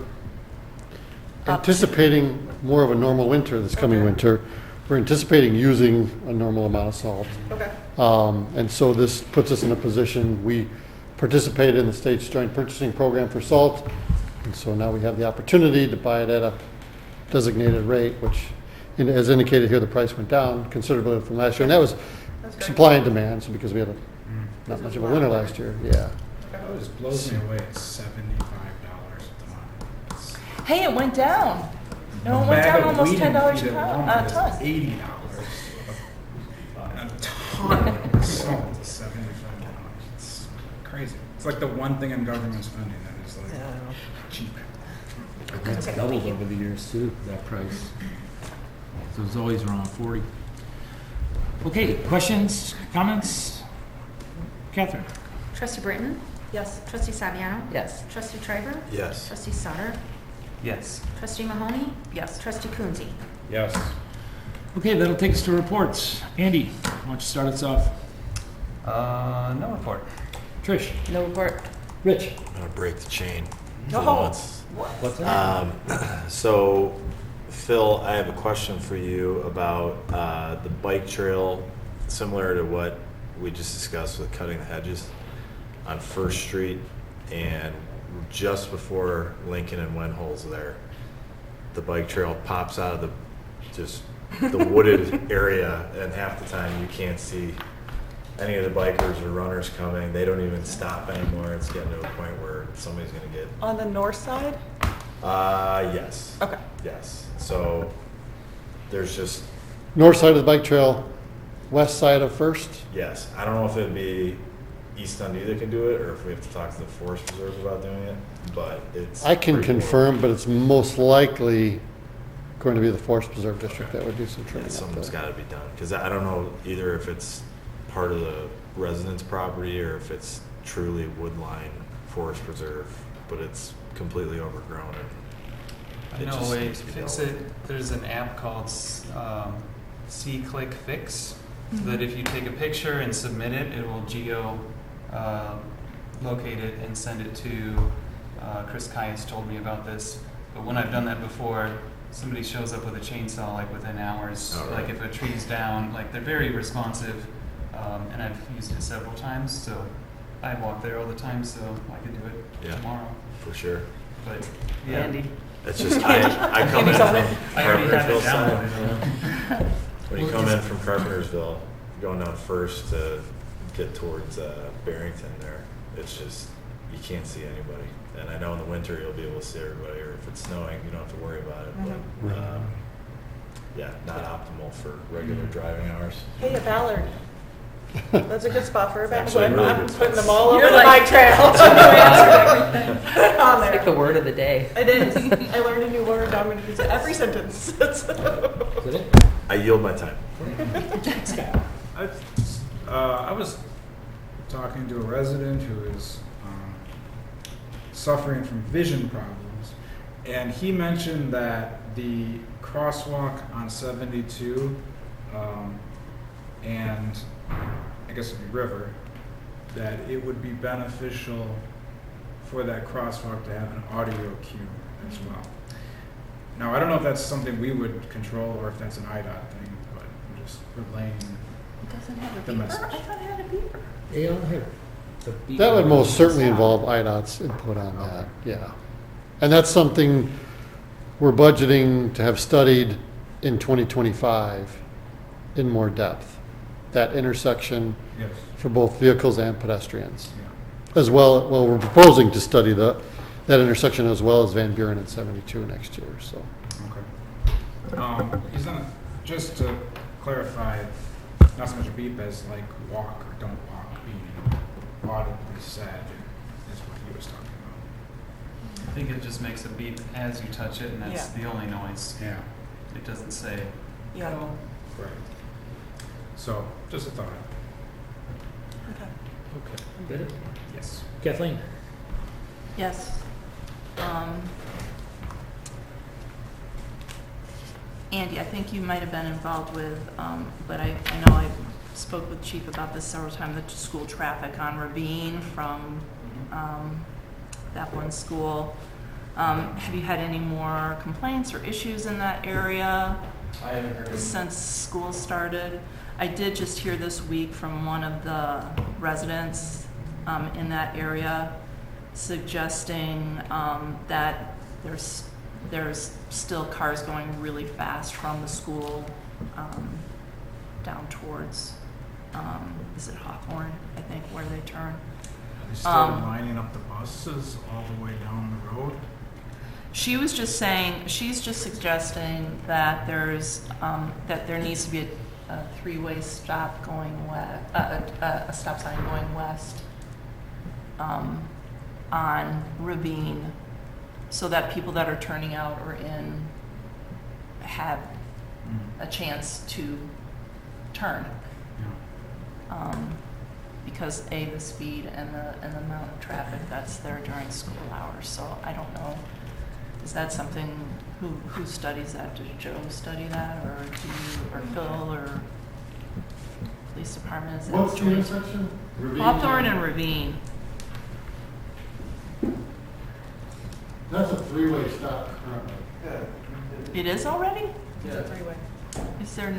anticipating more of a normal winter this coming Okay. winter. We're anticipating using a normal amount of salt. Okay. And so this puts us in a position, we participated in the state's joint purchasing program for salt. And so now we have the opportunity to buy it at a designated rate, which, as indicated here, the price went down considerably from last year. And that was That's great. supply and demand, so because we had not much of a winter last year, yeah. That just blows me away, it's $75 a ton. Hey, it went down. No, it A went bag down of almost weed $10 and feed a at ton. Walmart is Ton. $80. A ton of salt is $75. It's crazy. It's like the one thing in government spending that is like cheap. It's doubled over the years too, that price. So it's always around 40. Okay, questions, comments? Catherine? Trustee Britton? Yes. Trustee Saviano? Yes. Trustee Triber? Yes. Trustee Sauter? Yes. Trustee Mahoney? Yes. Trustee Coonsey. Yes. Okay, that'll take us to reports. Andy, why don't you start us off? No report. Trish? No report. Rich? I'm gonna break the chain for No. once. What's that? So, Phil, I have a question for you about the bike trail, similar to what we just discussed with cutting the hedges on First Street, and just before Lincoln and Wenholz there, the bike trail pops out of the wooded area, and half the time you can't see any of the bikers or runners coming. They don't even stop anymore. It's getting to a point where somebody's gonna get. On the north side? Yes. Okay. Yes. So there's just, North side of the bike trail, west side of First. yes. I don't know if it'd be East Dundee that can do it, or if we have to talk to the Forest Preserve about doing it, but it's. I can pretty cool. confirm, but it's most likely going to be the Forest Preserve District that would do some Yeah, trimming. up something's there. gotta be done, because I don't know either if it's part of the residence property or if it's truly woodline Forest Preserve, but it's completely overgrown and it No just way needs to to be fix dealt it. There's an app called C-Click Fix, so that if you take a picture and submit it, it will geo locate it and send it to, Chris Kayas told me about this. But when I've done that before, somebody shows up with a chainsaw like within hours. Oh, right. Like if a tree's down, like they're very responsive, and I've used it several times, so I walk there all the time, so I could do it Yeah. tomorrow. for sure. But yeah. Andy. It's just, I come in from I already have it Carpentersville side. downloaded. When you come in from Carpentersville, going down First to get towards Barrington there, it's just, you can't see anybody. And I know in the winter you'll be able to see everybody, or if it's snowing, you don't have to worry about it. But, yeah, not optimal for regular driving hours. Hey, a Ballard. That's a good spot for a Ballard. Actually, a really I'm good putting spot. them all over You're the like- bike trail. On It's like the there. word of the day. It is. I learned a new word. I'm going to use it every sentence. Is that it? I yield my time. I was talking to a resident who is suffering from vision problems, and he mentioned that the crosswalk on 72 and I guess it'd be River, that it would be beneficial for that crosswalk to have an audio cue as well. Now, I don't know if that's something we would control or if that's an IDOT thing, but I'm just relaying. It doesn't have a The beeper? message. I thought it had a beeper. Yeah, here. The beat- That would most certainly involve IDOT's input on that, yeah. And that's something we're budgeting to have studied in 2025 in more depth. that intersection Yes. for both vehicles and pedestrians. Yeah. As well, we're proposing to study that intersection as well as Van Buren and 72 next year, so. Okay. Isn't, just to clarify, not so much a beep as like walk or don't walk being audibly said, is what he was talking I think it just makes a beep as you touch it, and that's Yeah. the only noise. about. Yeah. It doesn't say. Yeah. Right. So, just a thought. Okay. Good. Yes. Kathleen? Yes. Andy, I think you might have been involved with, but I know I spoke with Chief about this several times, the school traffic on Ravine from that one school. Have you had any more complaints or issues in that area since school started? I did just hear this week from one of the residents in that area suggesting that there's still cars going really fast from the school down towards, is it Hawthorne, I think, where they turn. Are they still lining up the buses all the way down the road? She's just suggesting that that there needs to be a three-way stop going west, a stop sign going west on Ravine, so that people that are turning out or in have a chance to turn. Yeah. Because the speed and the amount of traffic that's there during school hours. So I don't know. Is that something, who studies that? Does Joe study that, or do you, or Phil, or police department? Is that What's the joint? intersection? Hawthorne and Ravine. That's a three-way stop currently. It is already? It's a three-way. Is there?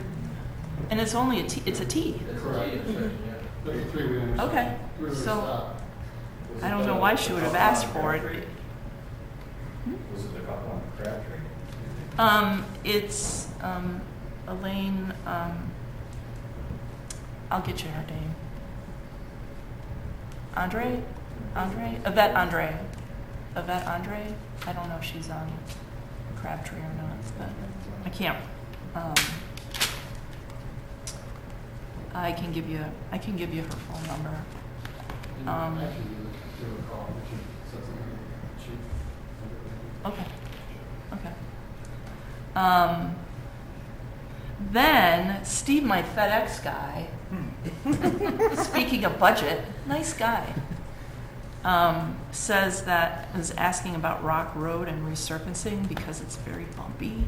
And it's only it's a T. Correct. There's a three-way intersection. Okay. Three-way So stop. I don't know why she would have asked for it. Was it a couple on Crabtree? It's Elaine. I'll get you her name. Yvette Andre. I don't know if she's on Crabtree or not, but I can't. I can give you her phone number. Okay. Then Steve, my FedEx guy, speaking of budget, nice guy, says that is asking about Rock Road and resurfacing because it's very bumpy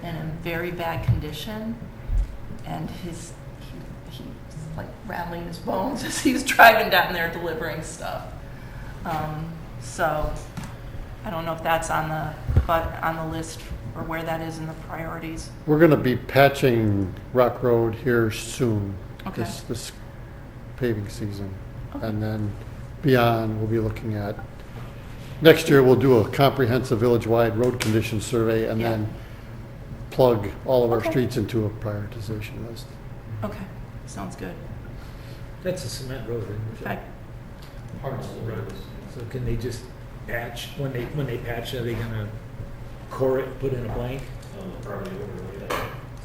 and in very bad condition, and he's like rattling his bones as he's driving down there delivering stuff. So I don't know if that's on the list or where that is in the priorities. We're going to be patching Rock Road here soon, Okay. this paving season. Okay. And then beyond, we'll be looking at, next year we'll do a comprehensive village-wide road condition survey and Yeah. then plug all of our Okay. streets into a prioritization list. Okay, sounds good. That's a cement road, isn't it? In fact, So can they just patch, when they patch, are they gonna core it, put in a blank? Probably overlay that.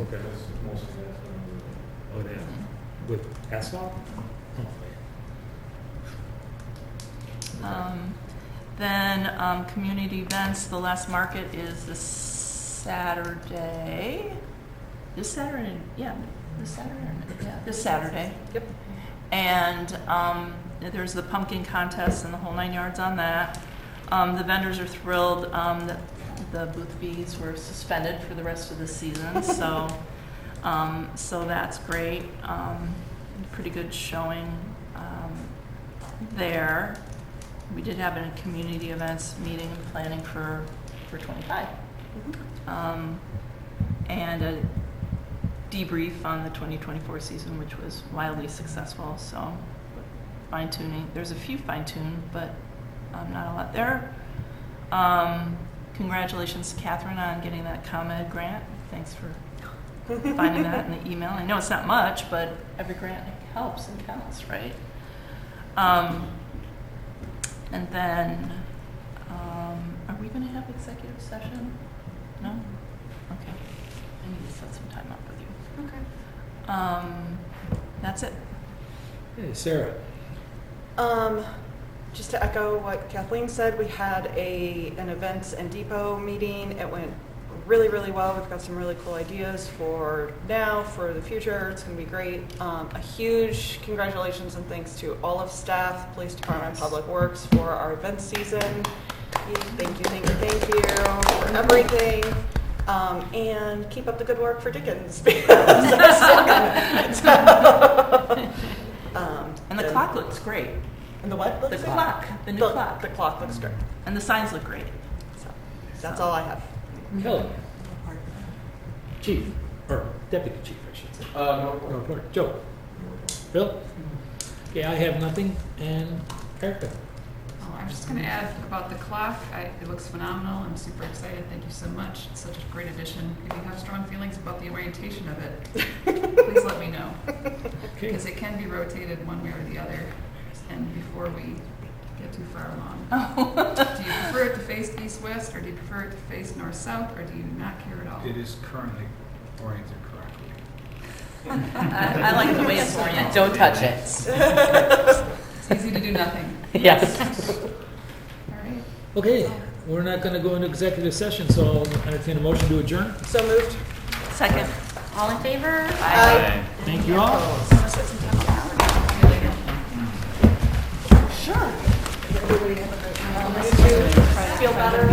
Okay. Most of that's gonna Oh, yeah. With asphalt? Then community events, the last market is this Saturday. This Saturday, yeah, this Saturday, yeah, this Saturday. Yep. And there's the pumpkin contest and the whole 9 yards on that. The vendors are thrilled that the booth fees were suspended for the rest of the season, so that's great. Pretty good showing there. We did have a community events meeting planning for 25. And a debrief on the 2024 season, which was wildly successful. So fine tuning. There's a few fine tuned, but not a lot there. Congratulations to Catherine on getting that ComEd grant. Thanks for finding that in the email. I know it's not much, but every grant helps and counts, right? And then, are we going to have executive session? No? Okay. I need to set some time up with you. Okay. That's it. Hey, Sarah. Just to echo what Kathleen said, we had an events and depot meeting. It went really, really well. We've got some really cool ideas for now, for the future. It's going to be great. A huge congratulations and thanks to all of staff, Police Department, Public Works for our event season. Thank you, thank you, thank you for everything. And keep up the good work for Dickens. And the clock looks great. And the what? The clock. The new clock. The clock looks great. And the signs look great. So, That's all I have. Kelly. Chief, or Deputy Chief, I should say. No report. Joe. Bill? Okay, I have nothing. And Erica? Oh, I'm just going to add about the clock. It looks phenomenal. I'm super excited. Thank you so much. It's such a great addition. If you have strong feelings about the orientation of it, please let me know. Okay. Because it can be rotated one way or the other. And before we get too far along. Do you prefer it to face east-west, or do you prefer it to face north-south, or do you not care at all? It is currently oriented correctly. I like the way it's oriented. Don't touch it. It's easy to do nothing. Yes. All right. Okay, we're not going to go into executive session, so I'll entertain a motion to adjourn. So moved. Second. All in favor? Aye. Thank you all. Feel better?